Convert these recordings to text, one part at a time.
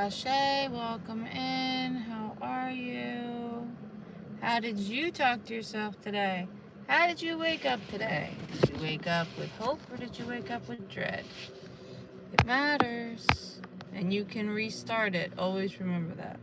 Shay, welcome in. How are you? How did you talk to yourself today? How did you wake up today? Did you wake up with hope or did you wake up with dread? It matters. And you can restart it. Always remember that.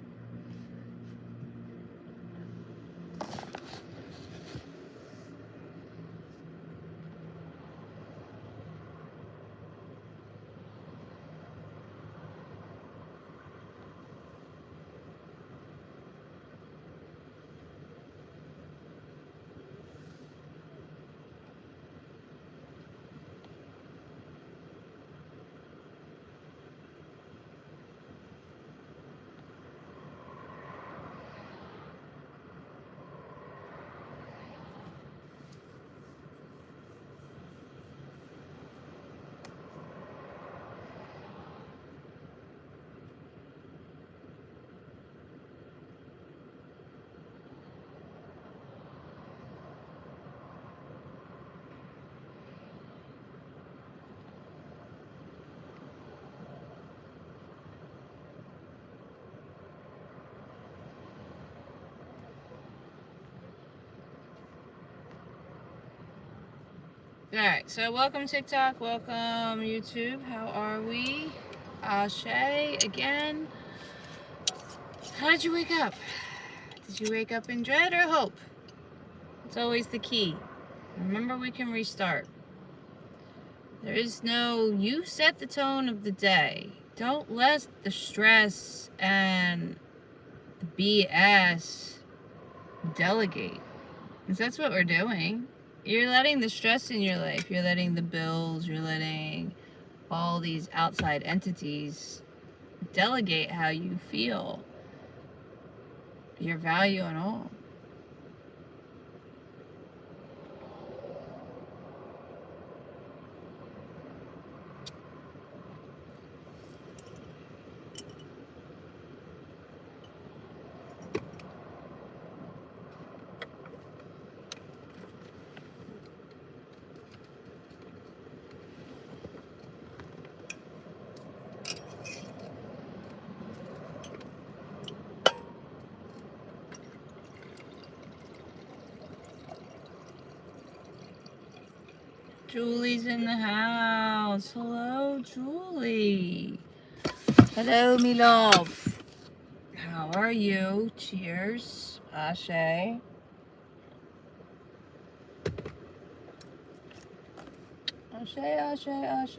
Alright, so welcome TikTok, welcome YouTube. How are we? Shay, again. How did you wake up? Did you wake up in dread or hope? It's always the key. Remember, we can restart. There is no, you set the tone of the day. Don't let the stress and the BS delegate. Because that's what we're doing. You're letting the stress in your life, you're letting the bills, you're letting all these outside entities delegate how you feel, your value and all. Julie's in the house. Hello, Julie. Hello, me love. How are you? Cheers. Ashe. Ashe, ashe, ashe.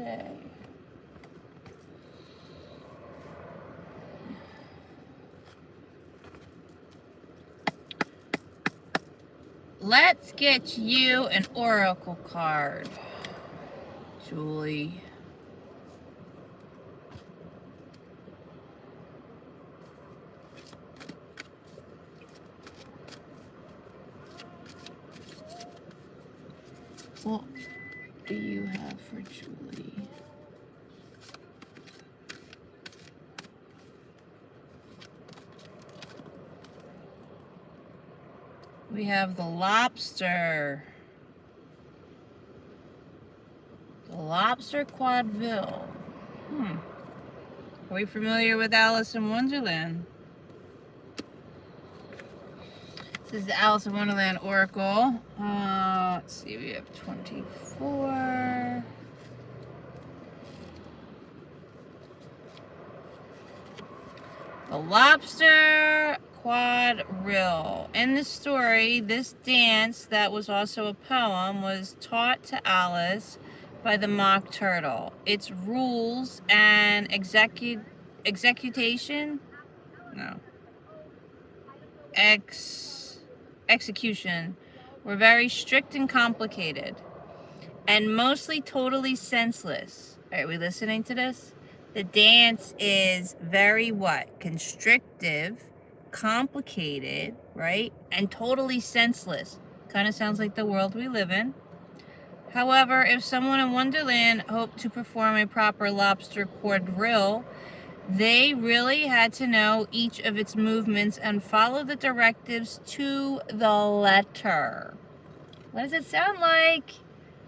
Let's get you an oracle card, Julie. What do you have for Julie? We have the lobster. The lobster quadrille. Are we familiar with Alice in Wonderland? This is the Alice in Wonderland Oracle. Let's see, we have 24. The lobster quadrille. In the story, this dance that was also a poem was taught to Alice by the mock turtle. Its rules and execution were very strict and complicated, and mostly totally senseless. Are we listening to this? The dance is very what? Constrictive, complicated, right? And totally senseless. Kind of sounds like the world we live in. However, if someone in Wonderland hoped to perform a proper lobster quadrille, they really had to know each of its movements and follow the directives to the letter. What does it sound like?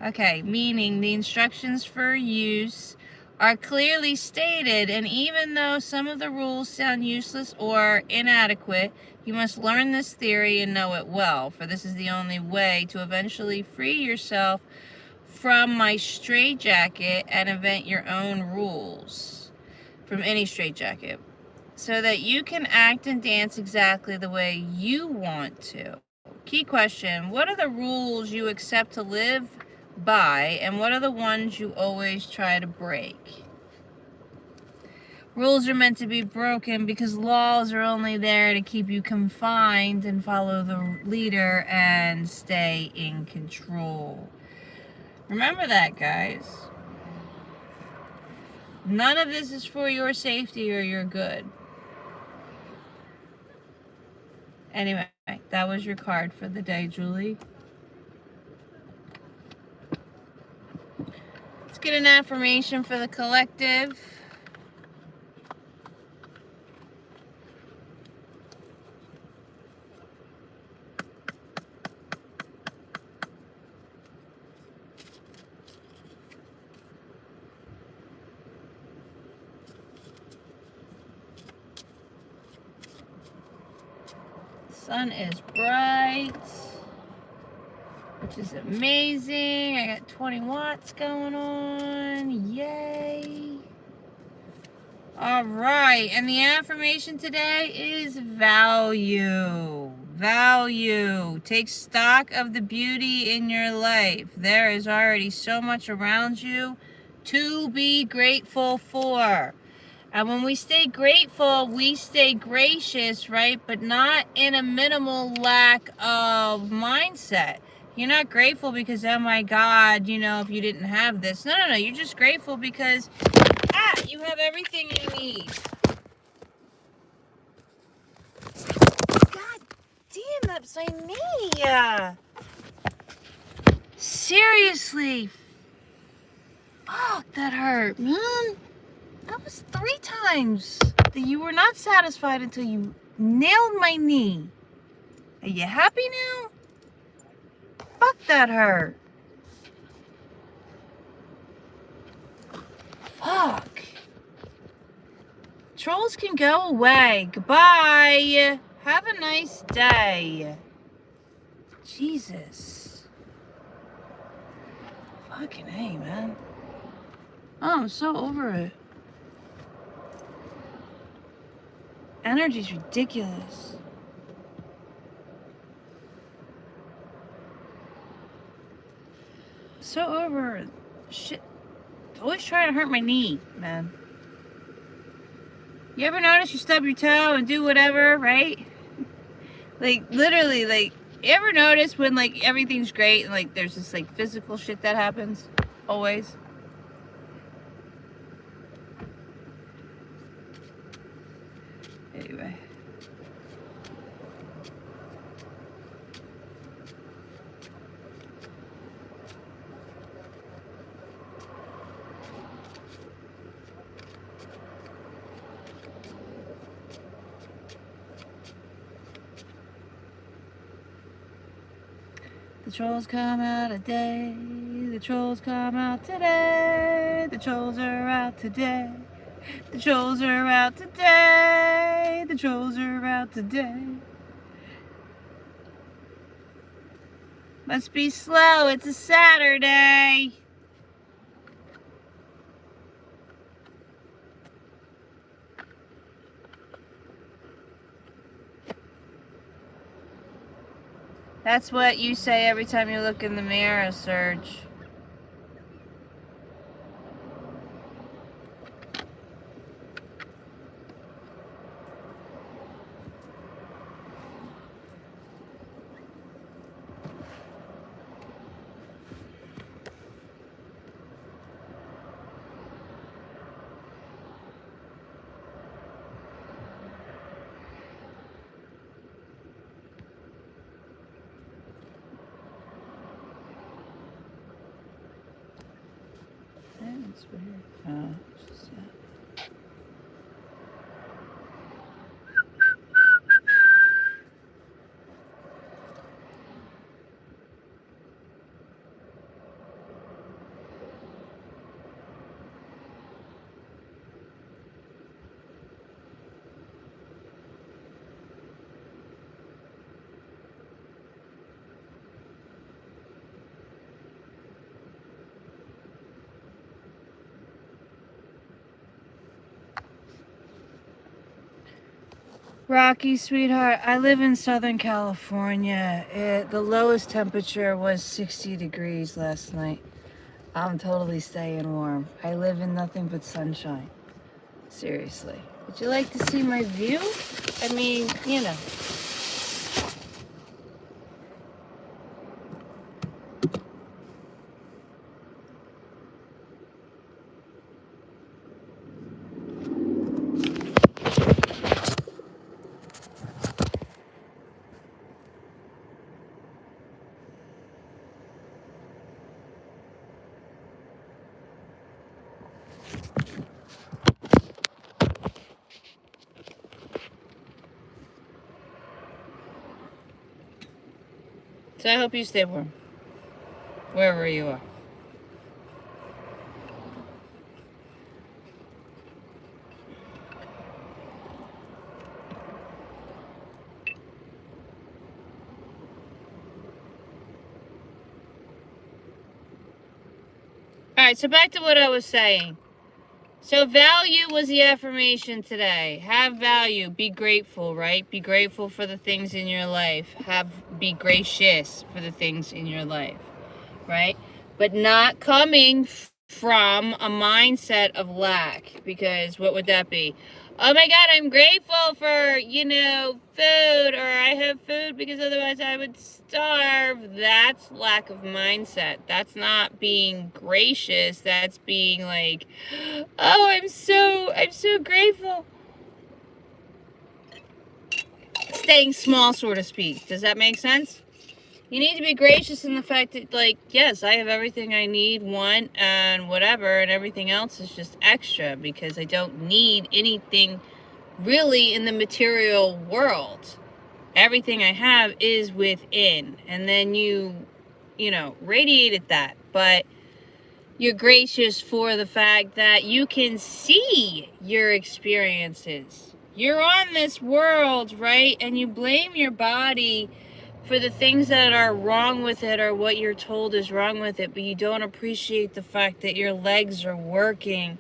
Okay, meaning the instructions for use are clearly stated, and even though some of the rules sound useless or inadequate, you must learn this theory and know it well, for this is the only way to eventually free yourself from my straitjacket and invent your own rules from any straitjacket, so that you can act and dance exactly the way you want to. Key question: what are the rules you accept to live by, and what are the ones you always try to break? Rules are meant to be broken because laws are only there to keep you confined and follow the leader and stay in control. Remember that, guys. None of this is for your safety or your good. Anyway, that was your card for the day, Julie. Let's get an affirmation for the collective. Sun is bright, which is amazing. I got 20 watts going on. Yay. All right, and the affirmation today is value. Value. Take stock of the beauty in your life. There is already so much around you to be grateful for. And when we stay grateful, we stay gracious, right? But not in a minimal lack of mindset. You're not grateful because, oh my God, if you didn't have this. No. You're just grateful because, you have everything you need. God damn, that's my knee. Seriously. Fuck, that hurt, man. That was 3 times that you were not satisfied until you nailed my knee. Are you happy now? Fuck, that hurt. Fuck. Trolls can go away. Goodbye. Have a nice day. Jesus. Fucking A, man. Oh, I'm so over it. Energy's ridiculous. So over it. Shit. Always trying to hurt my knee, man. You ever notice you stub your toe and do whatever, right? Like, literally, like, you ever notice when, like, everything's great and, like, there's this, like, physical shit that happens? Always. Anyway. The trolls come out today. The trolls come out today. The trolls are out today. The trolls are out today. The trolls are out today. Must be slow. It's a Saturday. That's what you say every time you look in the mirror, Serge. That's weird. Oh, it's just that. Rocky, sweetheart, I live in Southern California. The lowest temperature was 60 degrees last night. I'm totally staying warm. I live in nothing but sunshine. Seriously. Would you like to see my view? I mean, you know. So I hope you stay warm, wherever you are. Alright, so back to what I was saying. So value was the affirmation today. Have value. Be grateful, right? Be grateful for the things in your life. Be gracious for the things in your life, right? But not coming from a mindset of lack, because what would that be? Oh my God, I'm grateful for, food, or I have food because otherwise I would starve. That's lack of mindset. That's not being gracious. That's being like, oh, I'm so grateful. Staying small, so to speak. Does that make sense? You need to be gracious in the fact that, like, yes, I have everything I need, want, and whatever, and everything else is just extra because I don't need anything really in the material world. Everything I have is within. And then you radiated that. But you're gracious for the fact that you can see your experiences. You're on this world, right? And you blame your body for the things that are wrong with it or what you're told is wrong with it, but you don't appreciate the fact that your legs are working,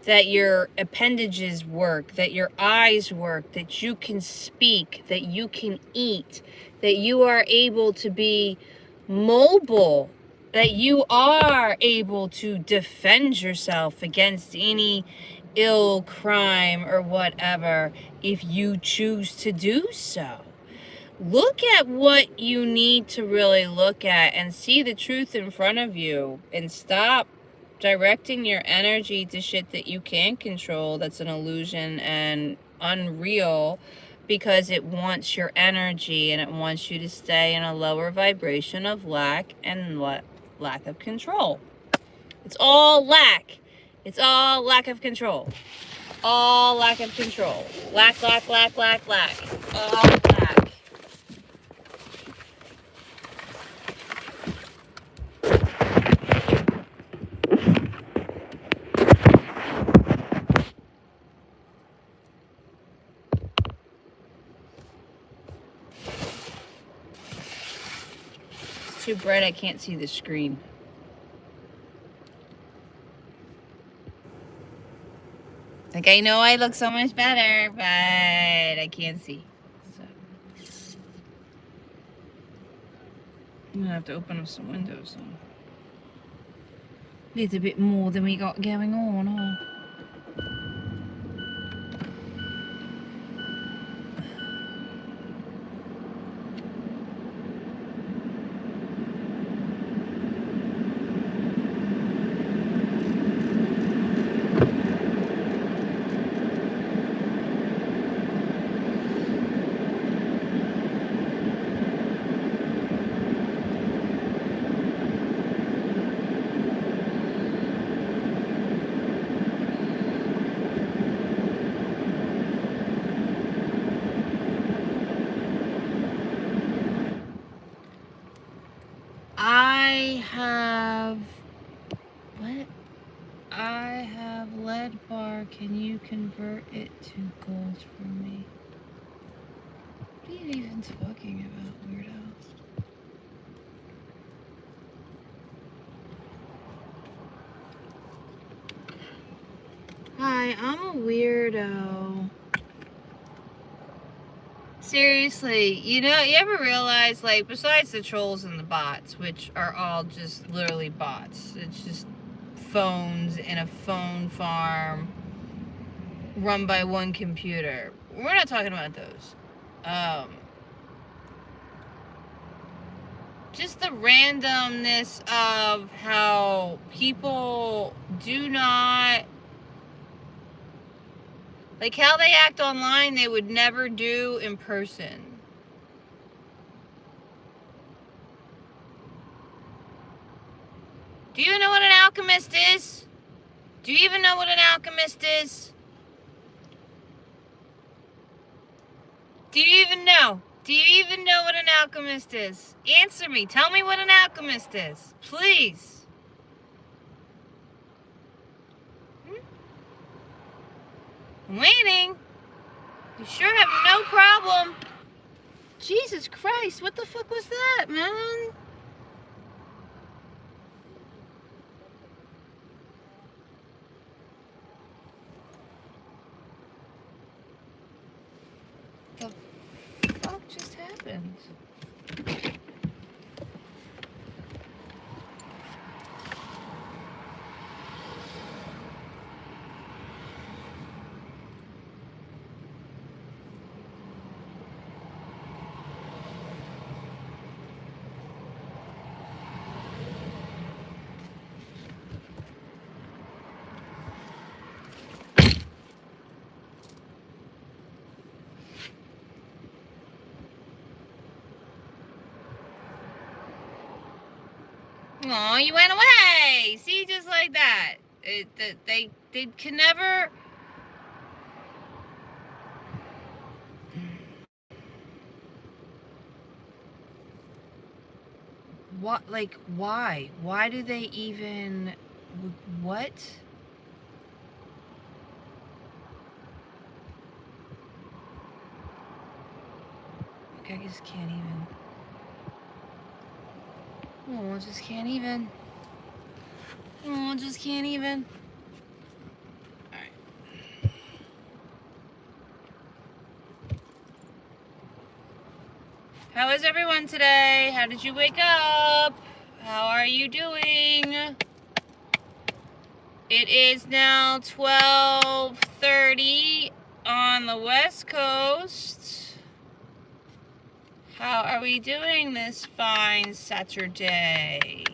that your appendages work, that your eyes work, that you can speak, that you can eat, that you are able to be mobile, that you are able to defend yourself against any ill crime or whatever if you choose to do so. Look at what you need to really look at and see the truth in front of you, and stop directing your energy to shit that you can't control, that's an illusion and unreal, because it wants your energy and it wants you to stay in a lower vibration of lack and lack of control. It's all lack. It's all lack of control. All lack of control. Lack, lack, lack, lack, lack. All lack. It's too bright, I can't see the screen. Like, I know I look so much better, but I can't see. So I'm gonna have to open up some windows. A little bit more than we got going on, huh? I have lead bar. Can you convert it to gold for me? What are you even talking about, weirdo? Hi, I'm a weirdo. Seriously, you know, you ever realize, like, besides the trolls and the bots, which are all just literally bots, it's just phones in a phone farm run by one computer. We're not talking about those. Just the randomness of how people do not, like, how they act online, they would never do in person. Do you know what an alchemist is? Do you even know what an alchemist is? Do you even know? Do you even know what an alchemist is? Answer me. Tell me what an alchemist is. Please. I'm waiting. You sure have no problem. Jesus Christ, what the fuck was that, man? The fuck just happened? Aw, you went away. See, just like that. They can never. What? Like, why? Why do they even? What? Like, I just can't even. Oh, I just can't even. Oh, I just can't even. Alright. How is everyone today? How did you wake up? How are you doing? It is now 12:30 on the West Coast. How are we doing this fine Saturday?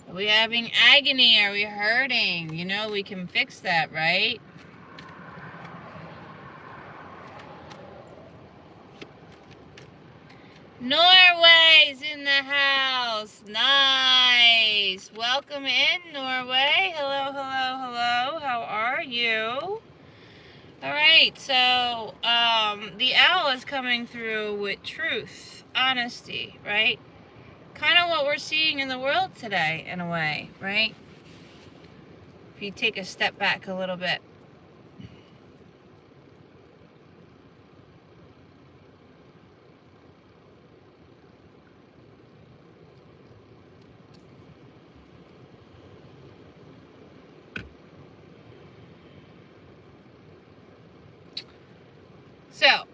Are we having agony? Are we hurting? You know, we can fix that, right? Norway's in the house. Nice. Welcome in, Norway. Hello, hello, hello. How are you? All right, so the owl is coming through with truth, honesty, right? Kind of what we're seeing in the world today, in a way, right? If you take a step back a little bit. So,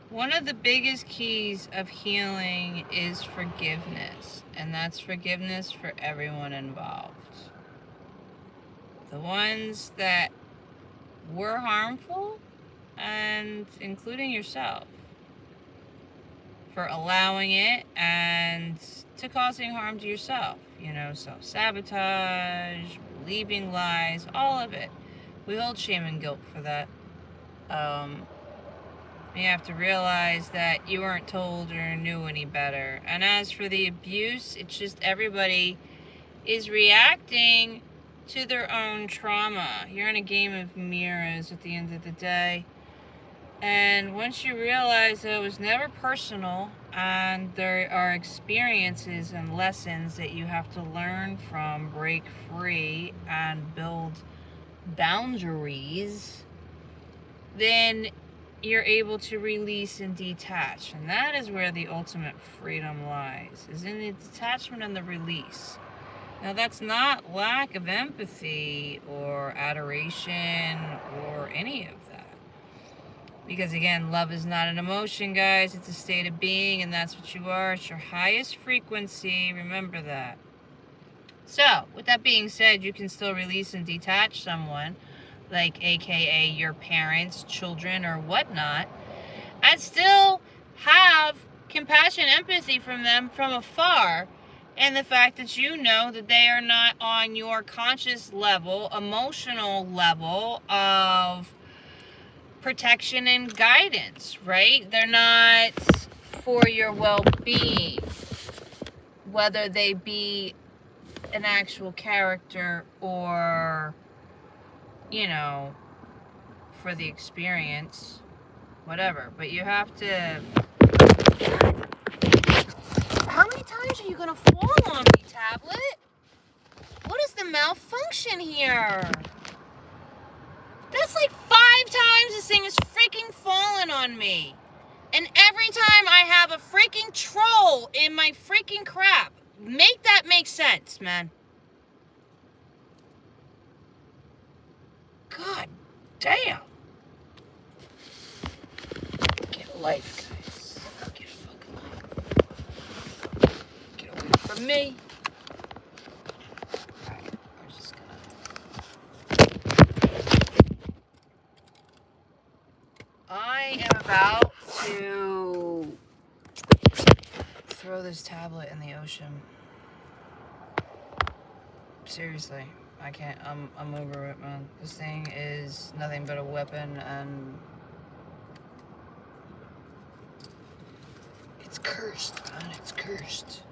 one of the biggest keys of healing is forgiveness, and that's forgiveness for everyone involved. The ones that were harmful, and including yourself, for allowing it and to causing harm to yourself. You know, self-sabotage, believing lies, all of it. We hold shame and guilt for that. You have to realize that you weren't told or knew any better. And as for the abuse, it's just everybody is reacting to their own trauma. You're in a game of mirrors at the end of the day. And once you realize that it was never personal and there are experiences and lessons that you have to learn from, break free, and build boundaries, then you're able to release and detach. And that is where the ultimate freedom lies, is in the detachment and the release. Now, that's not lack of empathy or adoration or any of that. Because again, love is not an emotion, guys. It's a state of being, and that's what you are. It's your highest frequency. Remember that. So, with that being said, you can still release and detach someone, like AKA your parents, children, or whatnot, and still have compassion, empathy from them from afar. And the fact that you know that they are not on your conscious level, emotional level of protection and guidance, right? They're not for your well-being, whether they be an actual character or, you know, for the experience, whatever. But you have to... How many times are you gonna fall on me, tablet? What is the malfunction here? That's like 5 times this thing is freaking fallen on me. And every time I have a freaking troll in my freaking crap. Make that make sense, man. God damn. Get a life, guys. Get a fucking life. Get away from me. Alright, we're just gonna... I am about to throw this tablet in the ocean. Seriously, I can't. I'm over it, man. This thing is nothing but a weapon, and it's cursed, man. It's cursed.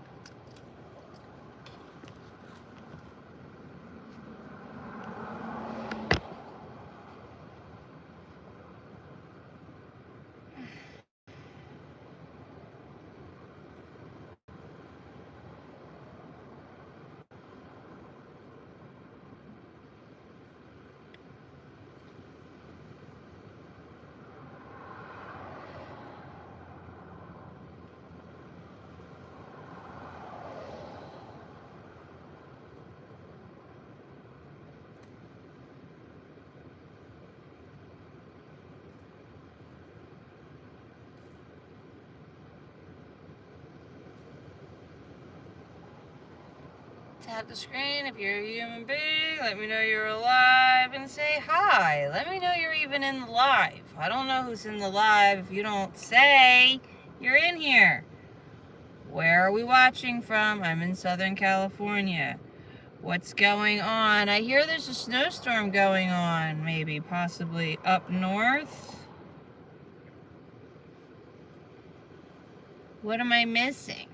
Tap the screen if you're a human being. Let me know you're alive and say hi. Let me know you're even in the live. I don't know who's in the live if you don't say you're in here. Where are we watching from? I'm in Southern California. What's going on? I hear there's a snowstorm going on, maybe, possibly up north. What am I missing?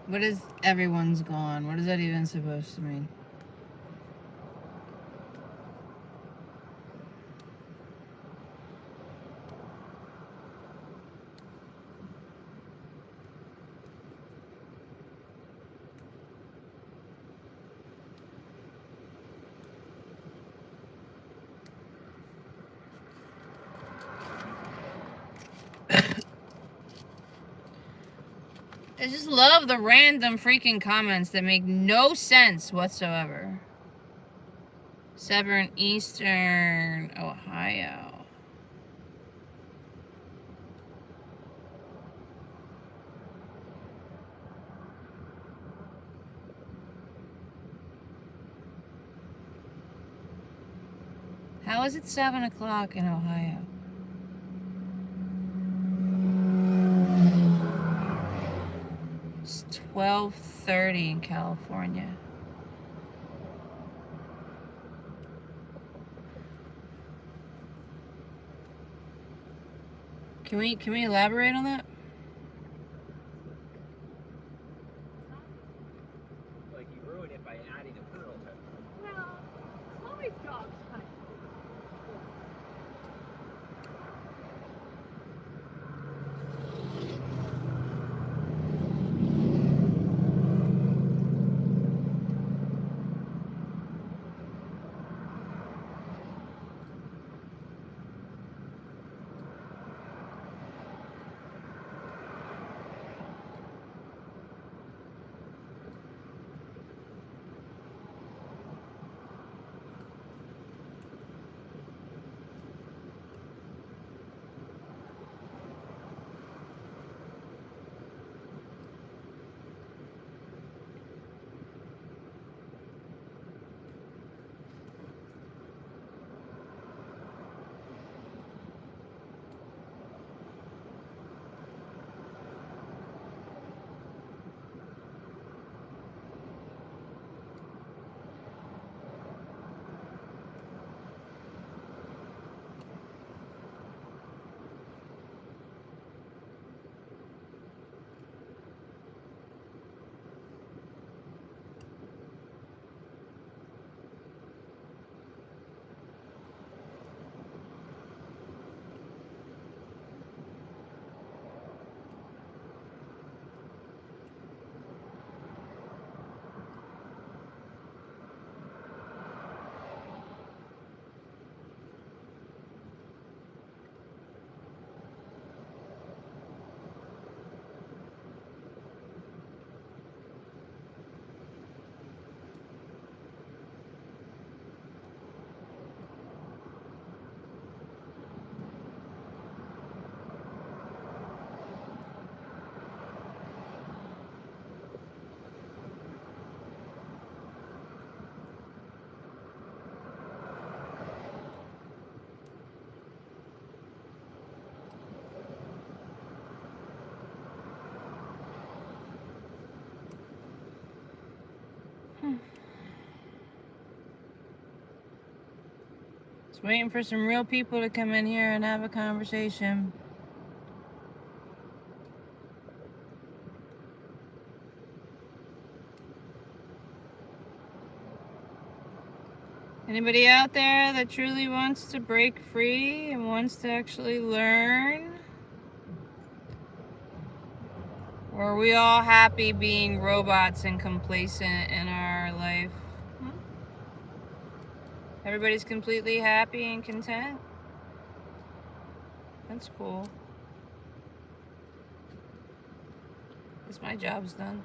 What is everyone's gone? What is that even supposed to mean? I just love the random freaking comments that make no sense whatsoever. 7 Eastern, Ohio. How is it 7 o'clock in Ohio? It's 12:30 in California. Can we elaborate on that? Like you ruin it by adding a pearl to it. Well, Chloe's job's kind of Just waiting for some real people to come in here and have a conversation. Anybody out there that truly wants to break free and wants to actually learn? Or are we all happy being robots and complacent in our life? Everybody's completely happy and content? That's cool. At least my job's done.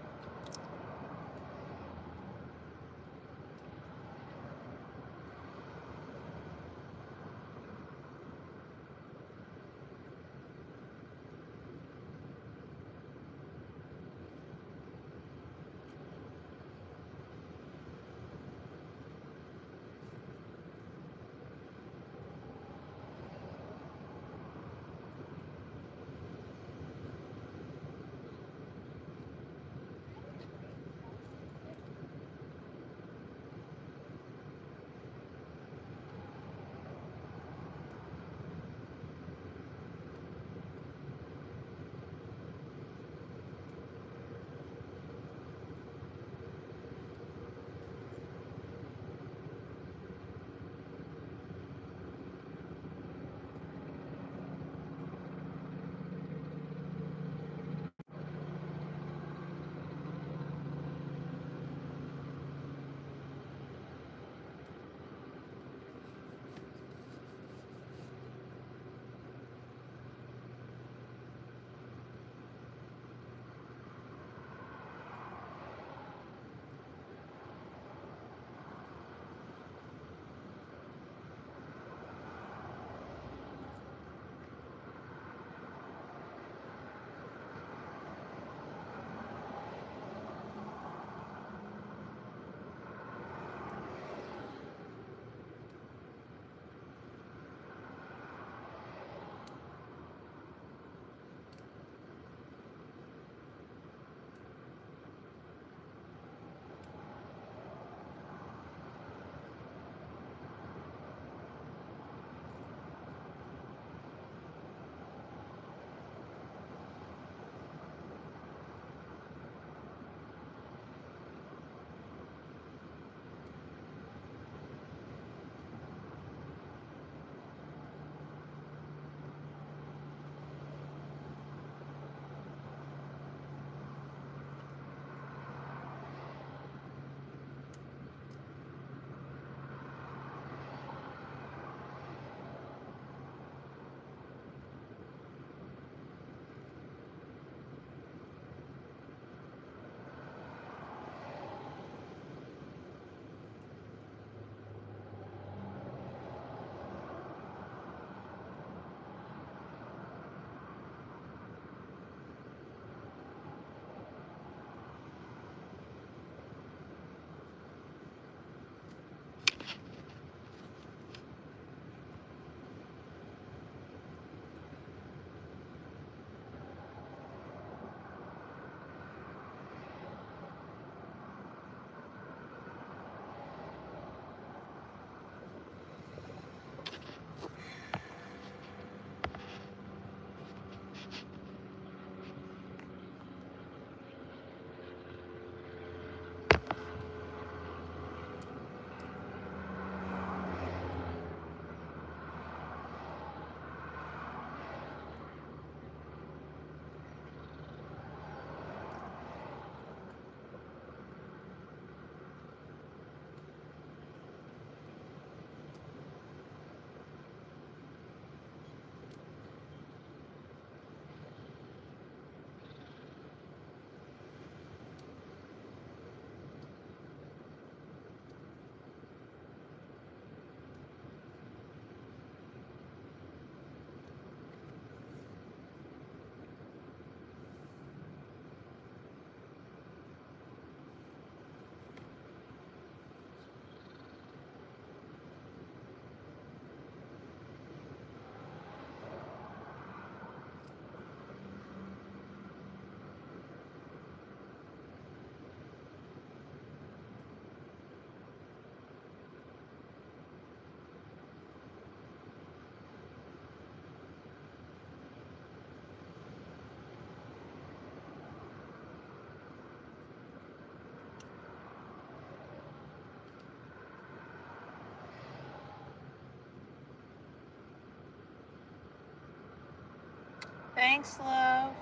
Thanks, love.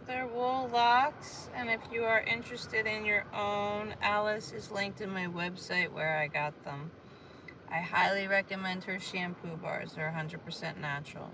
They're wool locks, and if you are interested in your own, Alice is linked in my website where I got them. I highly recommend her shampoo bars. They're 100% natural.